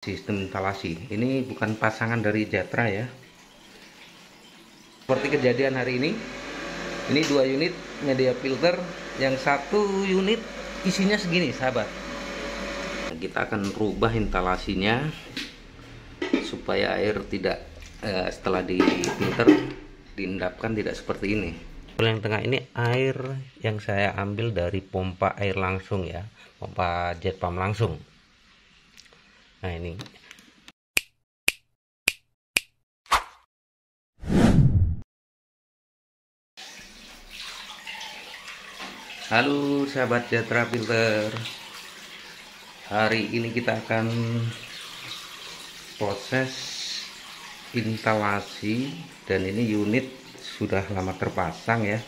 Sistem instalasi ini bukan pasangan dari Jatra ya. Seperti kejadian hari ini 2 unit media filter, yang satu unit isinya segini sahabat. Kita akan rubah instalasinya supaya air tidak setelah difilter diendapkan tidak seperti ini. Yang tengah ini air yang saya ambil dari pompa air langsung ya, pompa jet pump langsung. Nah ini halo sahabat Jatra Filter, hari ini kita akan proses instalasi, dan ini unit sudah lama terpasang ya,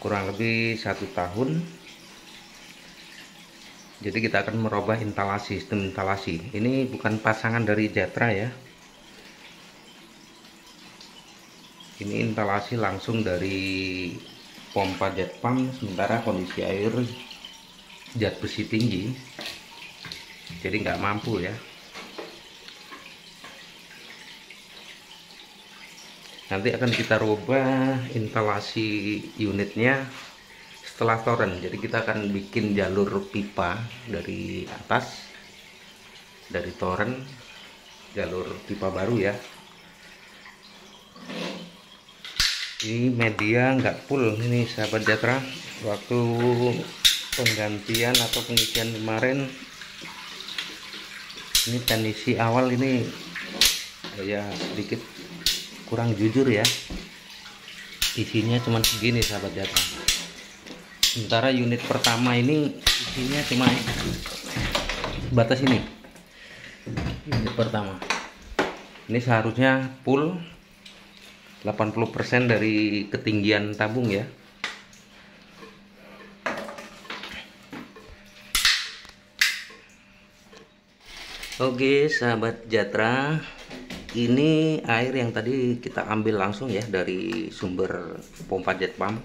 kurang lebih 1 tahun. Jadi kita akan merubah sistem instalasi. Ini bukan pasangan dari Jatra ya. Ini instalasi langsung dari pompa jet pump, sementara kondisi air jet besi tinggi, jadi nggak mampu ya. Nanti akan kita rubah instalasi unitnya setelah toren. Jadi kita akan bikin jalur pipa dari atas, dari toren, jalur pipa baru ya. Ini media nggak full ini sahabat Jatra. Waktu penggantian atau pengisian kemarin, ini kondisi awal ini ya sedikit kurang jujur ya, isinya cuma segini sahabat Jatra. Sementara unit pertama ini isinya cuma batas ini. Unit pertama ini seharusnya full 80% dari ketinggian tabung ya. Oke sahabat Jatra, ini air yang tadi kita ambil langsung ya dari sumber pompa jet pump.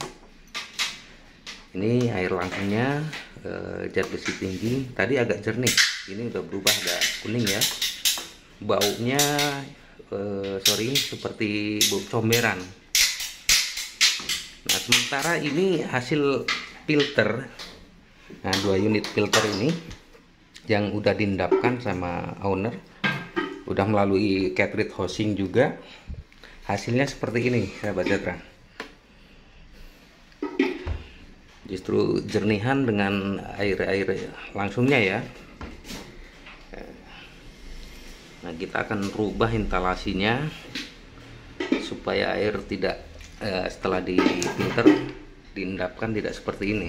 Ini air langsungnya jet besi tinggi, tadi agak jernih, ini udah berubah agak kuning ya. Baunya seperti bau comberan. Nah sementara ini hasil filter, nah 2 unit filter ini yang udah diendapkan sama owner, udah melalui cartridge housing juga, hasilnya seperti ini sahabat Jatra. Justru jernihan dengan air langsungnya ya. Nah kita akan rubah instalasinya supaya air tidak setelah difilter diendapkan tidak seperti ini.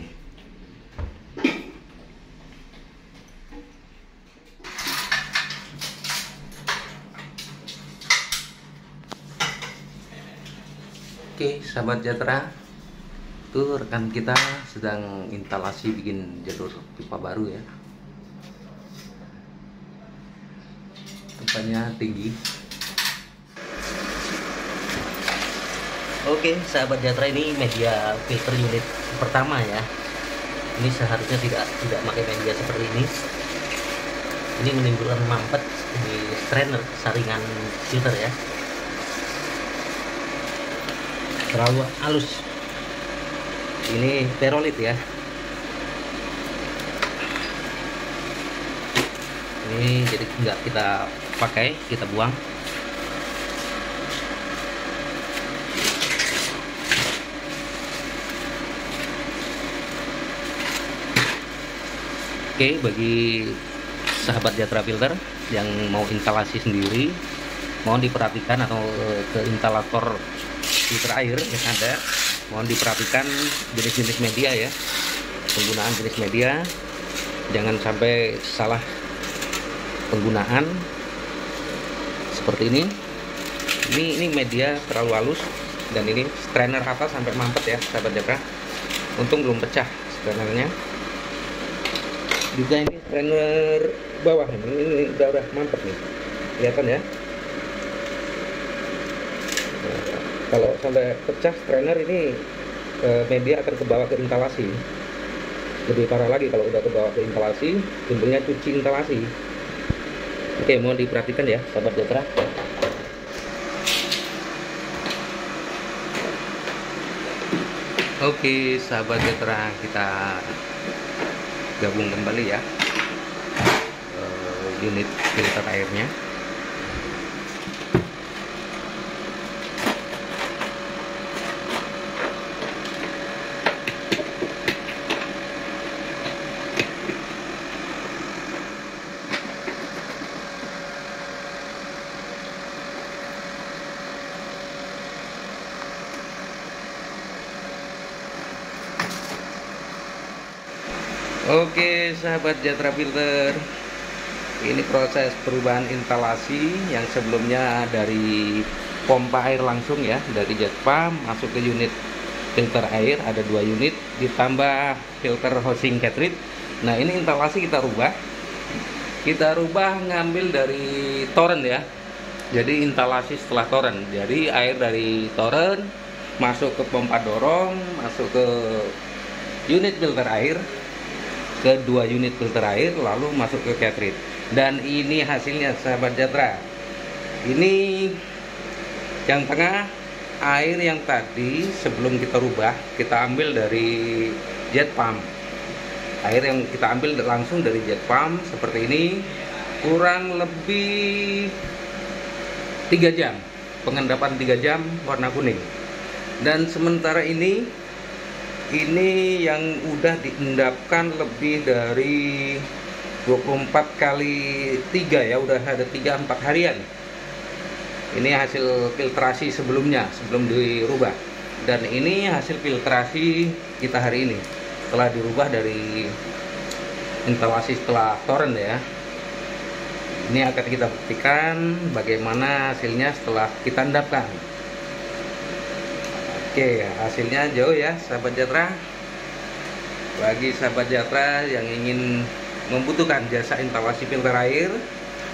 Oke sahabat Jatra, tuh rekan kita sedang instalasi bikin jalur pipa baru ya. Pipanya tinggi. Oke sahabat Jatra, ini media filter unit pertama ya. Ini seharusnya tidak pakai media seperti ini. Ini menimbulkan mampet di strainer saringan filter ya. Terlalu halus. Ini perolit ya. Ini jadi nggak kita pakai, kita buang. Oke, bagi sahabat Jatra Filter yang mau instalasi sendiri, mohon diperhatikan, atau ke instalator filter air yang ada, mohon diperhatikan jenis-jenis media ya, penggunaan jenis media, jangan sampai salah penggunaan seperti ini. Ini media terlalu halus, dan ini strainer atas sampai mampet ya sahabat Jatra. Untung belum pecah strainernya. Juga ini strainer bawah ini udah mampet nih, kelihatan ya. Kalau sampai pecah strainer ini, media akan kebawa ke instalasi. Lebih parah lagi kalau udah kebawa ke instalasi, timbulnya cuci instalasi. Oke, mohon diperhatikan ya sahabat Jatra. Oke sahabat Jatra, kita gabung kembali ya unit filter airnya. Oke sahabat Jatra Filter, ini proses perubahan instalasi yang sebelumnya dari pompa air langsung ya, dari jet pump masuk ke unit filter air, ada 2 unit ditambah filter housing cartridge. Nah ini instalasi kita rubah ngambil dari torrent ya, jadi instalasi setelah torrent. Jadi air dari torrent masuk ke pompa dorong, masuk ke unit filter air, ke 2 unit filter air, lalu masuk ke cartridge. Dan ini hasilnya sahabat Jatra. Ini yang tengah, air yang tadi sebelum kita rubah, kita ambil dari jet pump. Air yang kita ambil langsung dari jet pump seperti ini, kurang lebih 3 jam pengendapan, 3 jam warna kuning. Dan sementara ini yang udah diendapkan lebih dari 24 kali 3 ya, udah ada 3-4 harian. Ini hasil filtrasi sebelumnya, sebelum dirubah. Dan ini hasil filtrasi kita hari ini setelah dirubah dari instalasi setelah torrent ya. Ini akan kita buktikan bagaimana hasilnya setelah kita endapkan. Oke, hasilnya jauh ya sahabat Jatra. Bagi sahabat Jatra yang ingin membutuhkan jasa instalasi filter air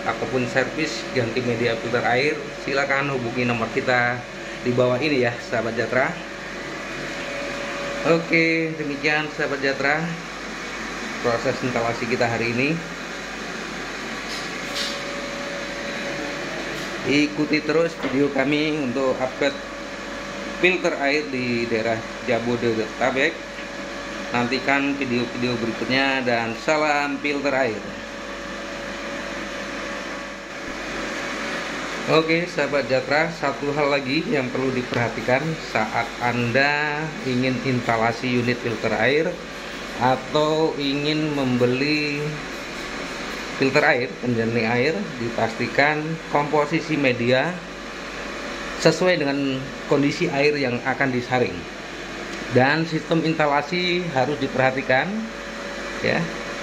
ataupun servis ganti media filter air, silakan hubungi nomor kita di bawah ini ya sahabat Jatra. Oke, demikian sahabat Jatra proses instalasi kita hari ini. Ikuti terus video kami untuk update filter air di daerah Jabodetabek. Nantikan video-video berikutnya dan salam filter air. Oke sahabat Jatra, satu hal lagi yang perlu diperhatikan saat Anda ingin instalasi unit filter air atau ingin membeli filter air, penjernih air, dipastikan komposisi media sesuai dengan kondisi air yang akan disaring. Dan sistem instalasi harus diperhatikan ya.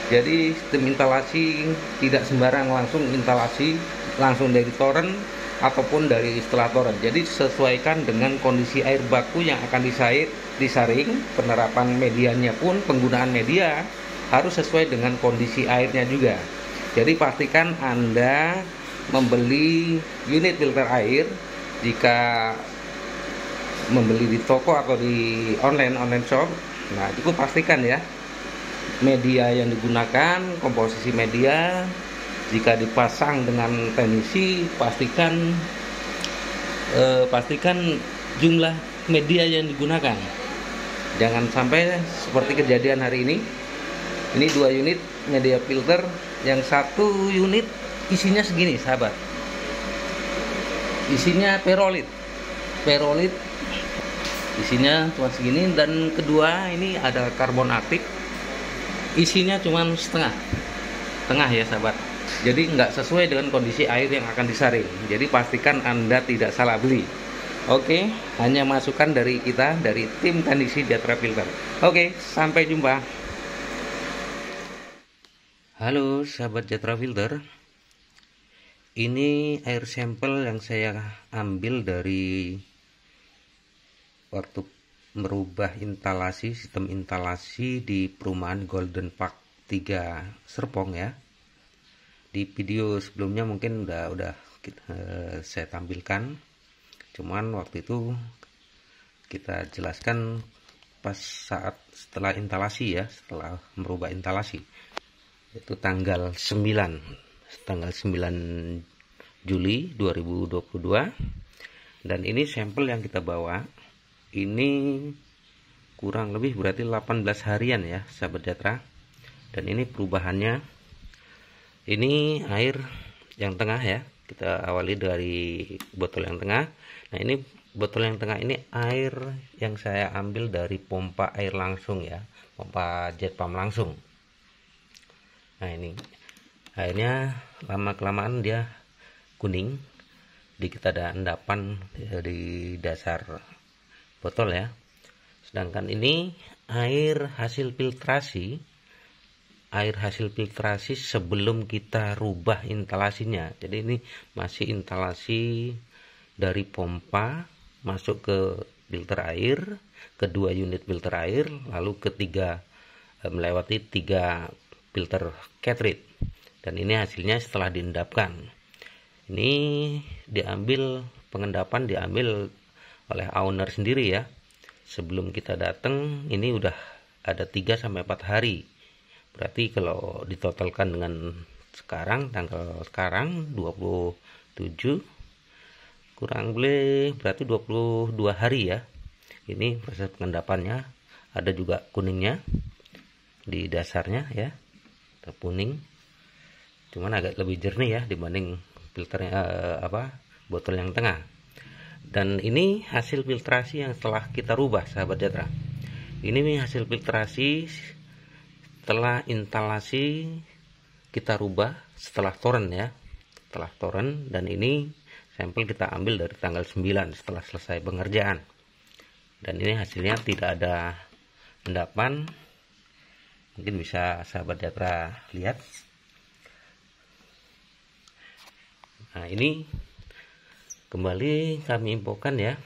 Jadi sistem instalasi tidak sembarang langsung instalasi langsung dari torrent ataupun dari setelah torrent. Jadi sesuaikan dengan kondisi air baku yang akan disaring. Penerapan medianya pun, penggunaan media harus sesuai dengan kondisi airnya juga. Jadi pastikan Anda membeli unit filter air, jika membeli di toko atau di online shop, nah itu pastikan ya media yang digunakan, komposisi media. Jika dipasang dengan teknisi, pastikan jumlah media yang digunakan. Jangan sampai seperti kejadian hari ini. Ini 2 unit media filter, yang 1 unit isinya segini sahabat, isinya perolit isinya cuma segini. Dan kedua ini ada karbon aktif, isinya cuma tengah ya sahabat. Jadi nggak sesuai dengan kondisi air yang akan disaring. Jadi pastikan Anda tidak salah beli. Oke, hanya masukan dari kita, dari tim teknisi Jatra Filter. Oke, sampai jumpa. Halo sahabat Jatra Filter, ini air sampel yang saya ambil dari waktu merubah sistem instalasi di perumahan Golden Park 3 Serpong ya. Di video sebelumnya mungkin udah saya tampilkan, cuman waktu itu kita jelaskan pas saat setelah instalasi ya, setelah merubah instalasi, itu tanggal 9 tanggal 9 Juli 2022. Dan ini sampel yang kita bawa ini kurang lebih berarti 18 harian ya sahabat Jatra. Dan ini perubahannya, ini air yang tengah ya, kita awali dari botol yang tengah. Nah ini botol yang tengah ini air yang saya ambil dari pompa air langsung ya, pompa jet pump langsung. Nah ini airnya lama kelamaan dia kuning, dikit ada endapan di dasar botol ya. Sedangkan ini air hasil filtrasi sebelum kita rubah instalasinya. Jadi ini masih instalasi dari pompa masuk ke filter air, kedua unit filter air, lalu ketiga melewati 3 filter cartridge. Dan ini hasilnya setelah diendapkan. Ini diambil, pengendapan diambil oleh owner sendiri ya. Sebelum kita datang ini udah ada 3-4 hari. Berarti kalau ditotalkan dengan sekarang, tanggal sekarang 27, kurang lebih berarti 22 hari ya. Ini proses pengendapannya. Ada juga kuningnya di dasarnya ya, kuning, cuman agak lebih jernih ya dibanding filternya botol yang tengah. Dan ini hasil filtrasi yang setelah kita rubah sahabat Jatra. Ini hasil filtrasi setelah instalasi kita rubah setelah toren ya, setelah toren. Dan ini sampel kita ambil dari tanggal 9 setelah selesai pengerjaan. Dan ini hasilnya tidak ada endapan, mungkin bisa sahabat Jatra lihat. Nah ini kembali kami infokan ya,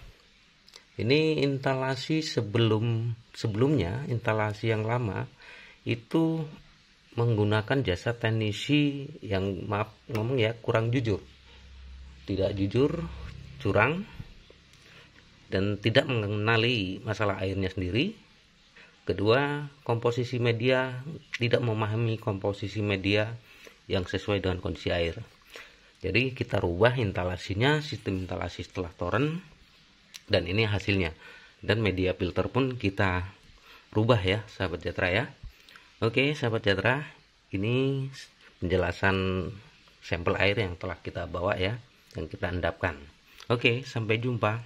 ini instalasi sebelumnya, instalasi yang lama itu menggunakan jasa teknisi yang maaf ngomong ya kurang jujur, tidak jujur, curang, dan tidak mengenali masalah airnya sendiri. Kedua, komposisi media, tidak memahami komposisi media yang sesuai dengan kondisi air. Jadi kita rubah instalasinya, sistem instalasi setelah toren, dan ini hasilnya. Dan media filter pun kita rubah ya sahabat Jatra ya. Oke sahabat Jatra, ini penjelasan sampel air yang telah kita bawa ya, dan kita endapkan. Oke, sampai jumpa.